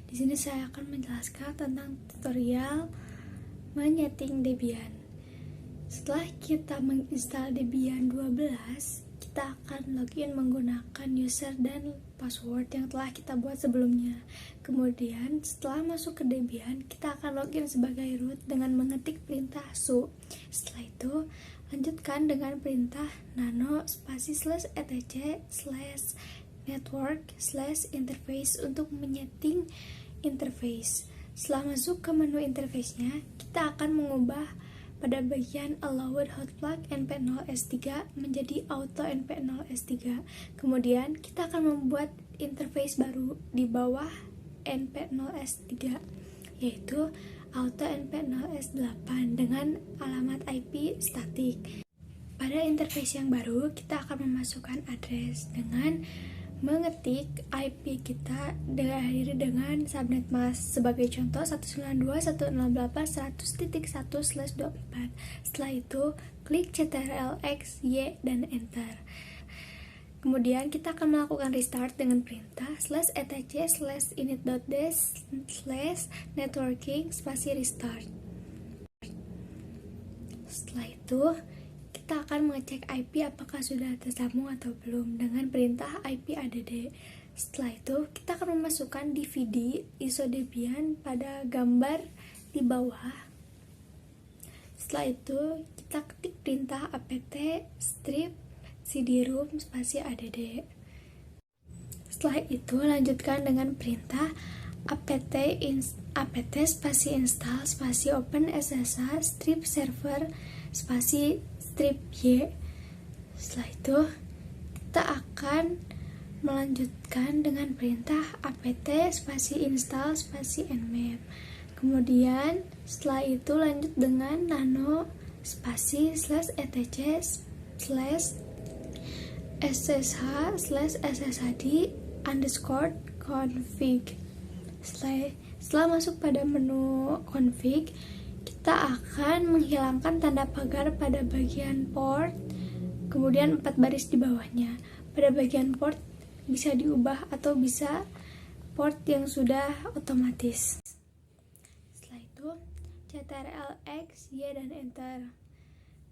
Di sini saya akan menjelaskan tentang tutorial menyeting Debian. Setelah kita menginstal Debian 12, kita akan login menggunakan user dan password yang telah kita buat sebelumnya. Kemudian setelah masuk ke Debian, kita akan login sebagai root dengan mengetik perintah su. Setelah itu, lanjutkan dengan perintah nano spasi /etc/network/interface untuk menyeting interface. Setelah masuk ke menu interface-nya, kita akan mengubah pada bagian allowed hotplug np0s3 menjadi auto np0s3. Kemudian kita akan membuat interface baru di bawah np0s3, yaitu auto np0s8 dengan alamat IP statik. Pada interface yang baru, kita akan memasukkan address dengan mengetik IP kita diakhiri dengan subnet mask. Sebagai contoh 192.168.100.1/24. Setelah itu, klik ctrl+x, y, dan enter. Kemudian kita akan melakukan restart dengan perintah /etc/init.d/networking spasi restart. Setelah itu, kita akan mengecek IP apakah sudah tersambung atau belum dengan perintah IP add. Setelah itu, kita akan memasukkan DVD ISO Debian pada gambar di bawah. Setelah itu, kita ketik perintah apt strip cd-rom spasi add. Setelah itu, lanjutkan dengan perintah apt spasi install spasi open ssh strip server spasi strip y. Setelah itu, kita akan melanjutkan dengan perintah apt spasi install spasi nmap. Kemudian setelah itu lanjut dengan nano spasi /etc/ssh/sshd_config. Setelah masuk pada menu config, kita akan menghilangkan tanda pagar pada bagian port, kemudian 4 baris di bawahnya. Pada bagian port bisa diubah atau bisa port yang sudah otomatis. Setelah itu, ctrl+x, y, dan enter.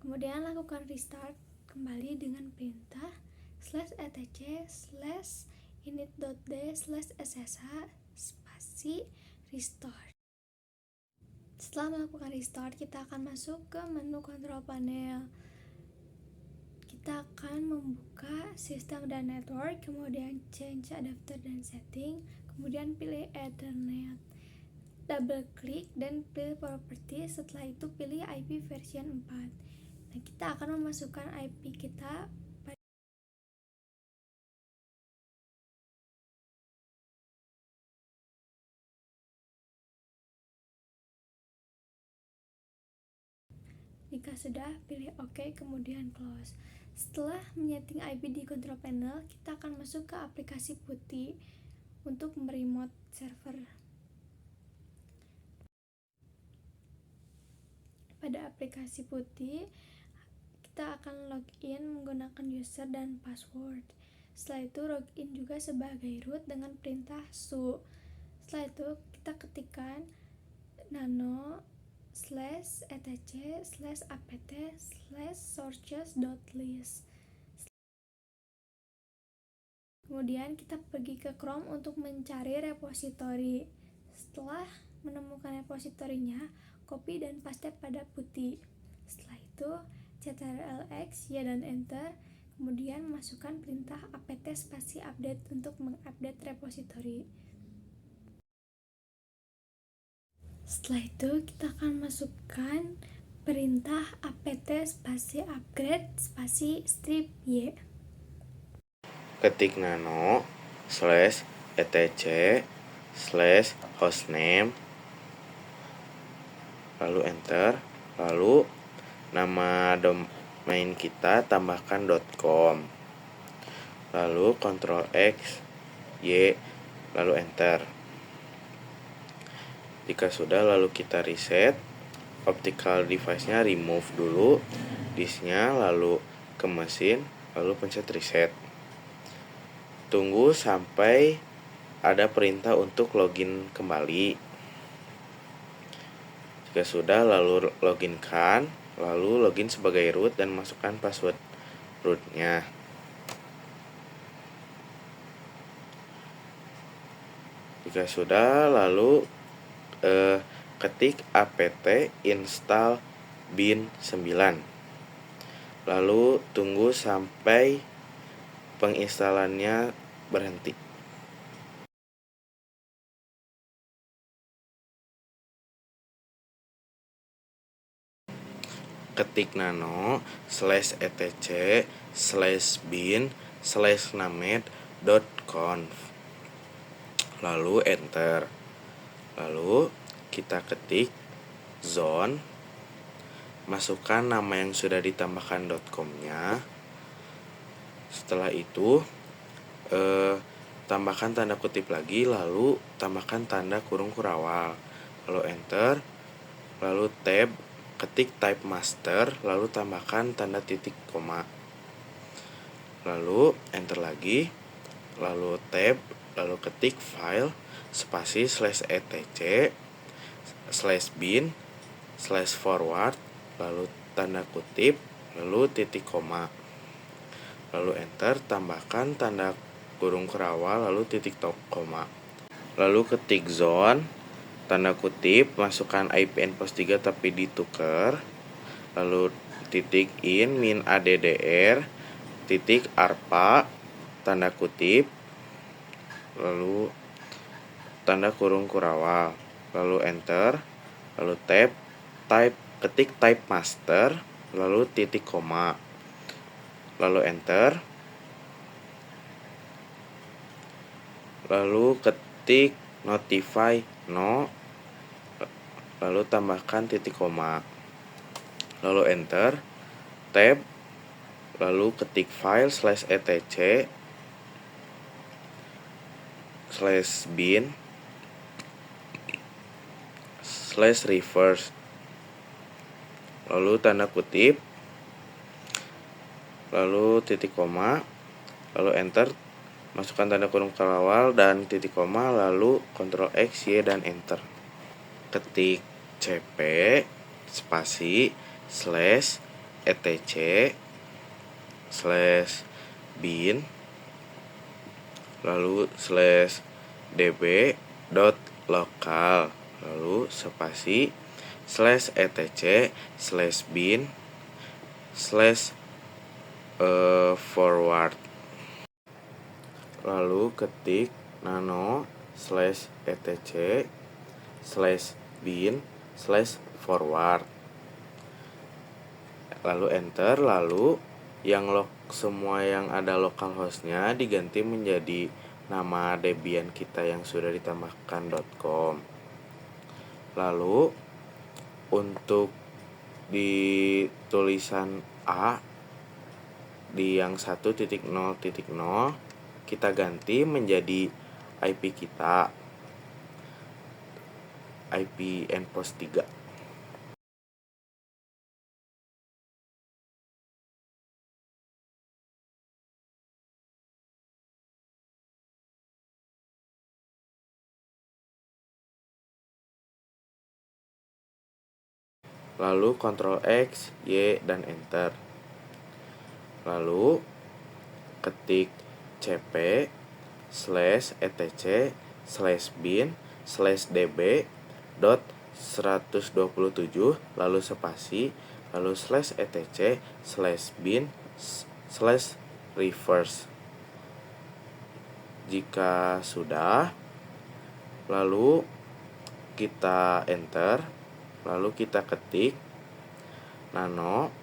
Kemudian lakukan restart kembali dengan perintah /etc/init.d/ssh spasi restart. Setelah melakukan restart, kita akan masuk ke menu control panel. Kita akan membuka sistem dan network, kemudian change adapter dan setting, kemudian pilih Ethernet. Double klik dan pilih property, setelah itu pilih IP version 4. Nah, kita akan memasukkan IP kita Jika sudah, pilih OK, kemudian close. Setelah menyeting IP di control panel, kita akan masuk ke aplikasi PuTTY untuk meremote server. Pada aplikasi PuTTY, kita akan login menggunakan user dan password. Setelah itu, login juga sebagai root dengan perintah su. Setelah itu, kita ketikkan nano /etc/apt/sources.list. Kemudian kita pergi ke Chrome untuk mencari repositori. Setelah menemukan repositorinya, copy dan paste pada PuTTY. Setelah itu, ctrl+x, y, dan enter. Kemudian masukkan perintah apt spasi update untuk mengupdate repositori. Setelah itu, kita akan masukkan perintah apt spasi upgrade spasi strip y. Ketik nano /etc/hostname, lalu enter, lalu nama domain kita tambahkan .com, lalu Ctrl X, Y, lalu enter. Jika sudah, lalu kita reset optical device-nya, remove dulu disknya, lalu ke mesin, lalu pencet reset. Tunggu sampai ada perintah untuk login kembali. Jika sudah, lalu loginkan, lalu login sebagai root dan masukkan password rootnya. Jika sudah, lalu ketik apt install bin 9. Lalu tunggu sampai penginstalannya berhenti. Ketik nano/etc/bin/named.conf. Lalu enter. Lalu kita ketik zone, masukkan nama yang sudah ditambahkan .com-nya. Setelah itu tambahkan tanda kutip lagi, lalu tambahkan tanda kurung kurawal, lalu enter, lalu tab, ketik type master, lalu tambahkan tanda titik koma, lalu enter lagi, lalu tab, lalu ketik file spasi /etc/bin/forward, lalu tanda kutip, lalu titik koma, lalu enter, tambahkan tanda kurung kurawal, lalu titik koma, lalu ketik zone, tanda kutip, masukkan IP endpost 3 tapi ditukar, lalu titik in min addr titik arpa, tanda kutip, lalu tanda kurung kurawal, lalu enter, lalu tab, ketik type master, lalu titik koma, lalu enter, lalu ketik notify no, lalu tambahkan titik koma, lalu enter, tab, lalu ketik file /etc/bin/reverse, lalu tanda kutip, lalu titik koma, lalu enter, masukkan tanda kurung kurawal dan titik koma, lalu Ctrl X, Y, dan enter. Ketik cp spasi /etc/bin, lalu /db.local, lalu spasi /etc/bin/forward, lalu ketik nano/etc/bin/forward, lalu enter, lalu semua yang ada localhostnya diganti menjadi nama Debian kita yang sudah ditambahkan .com. Lalu untuk di tulisan A di yang 1.0.0 kita ganti menjadi IP kita, IP endpost 3. Lalu Ctrl X, Y, dan enter. Lalu ketik cp /etc/bin/db.127, lalu spasi, lalu /etc/bin/reverse. Jika sudah, lalu kita enter, lalu kita ketik nano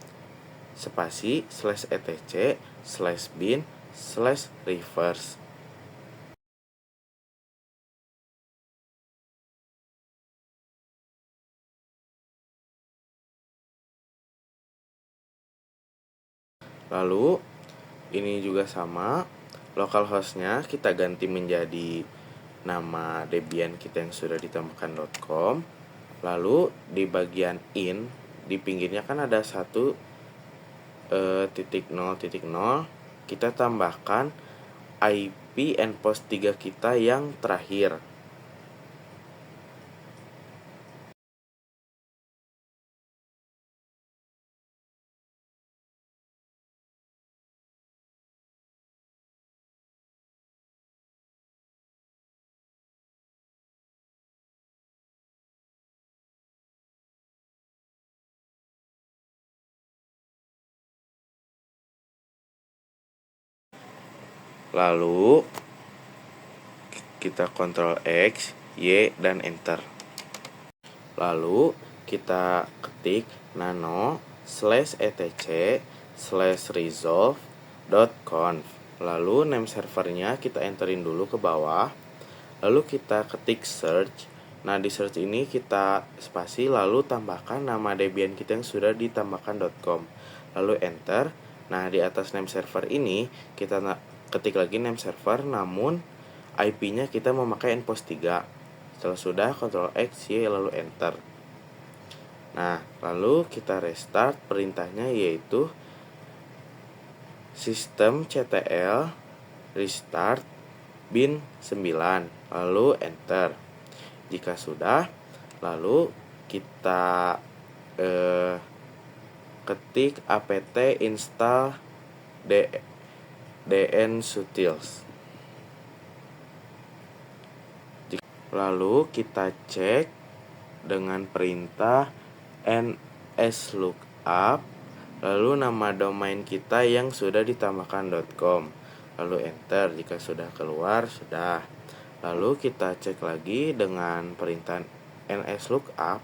spasi /etc/bin/reverse. Lalu ini juga sama, localhostnya kita ganti menjadi nama Debian kita yang sudah ditambahkan .com. Lalu di bagian in, di pinggirnya kan ada 1.0.0, kita tambahkan IP endpost 3 kita yang terakhir. Lalu kita Ctrl X, Y, dan Enter. Lalu kita ketik nano/etc/resolve.conf. Lalu name servernya kita enterin dulu ke bawah. Lalu kita ketik search. Nah, di search ini kita spasi lalu tambahkan nama Debian kita yang sudah ditambahkan.com. Lalu enter. Nah, di atas name server ini kita ketik lagi name server, namun IP-nya kita memakai endpost 3. Setelah sudah, Ctrl X, Y, lalu enter. Nah, lalu kita restart. Perintahnya yaitu systemctl restart bin 9, lalu enter. Jika sudah, lalu kita ketik apt install dnutils. Lalu kita cek dengan perintah nslookup, lalu nama domain kita yang sudah ditambahkan.com, lalu enter. Jika sudah keluar, sudah. Lalu kita cek lagi dengan perintah nslookup,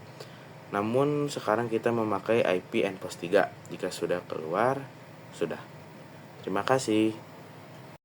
namun sekarang kita memakai IP endpost 3. Jika sudah keluar, sudah. Terima kasih.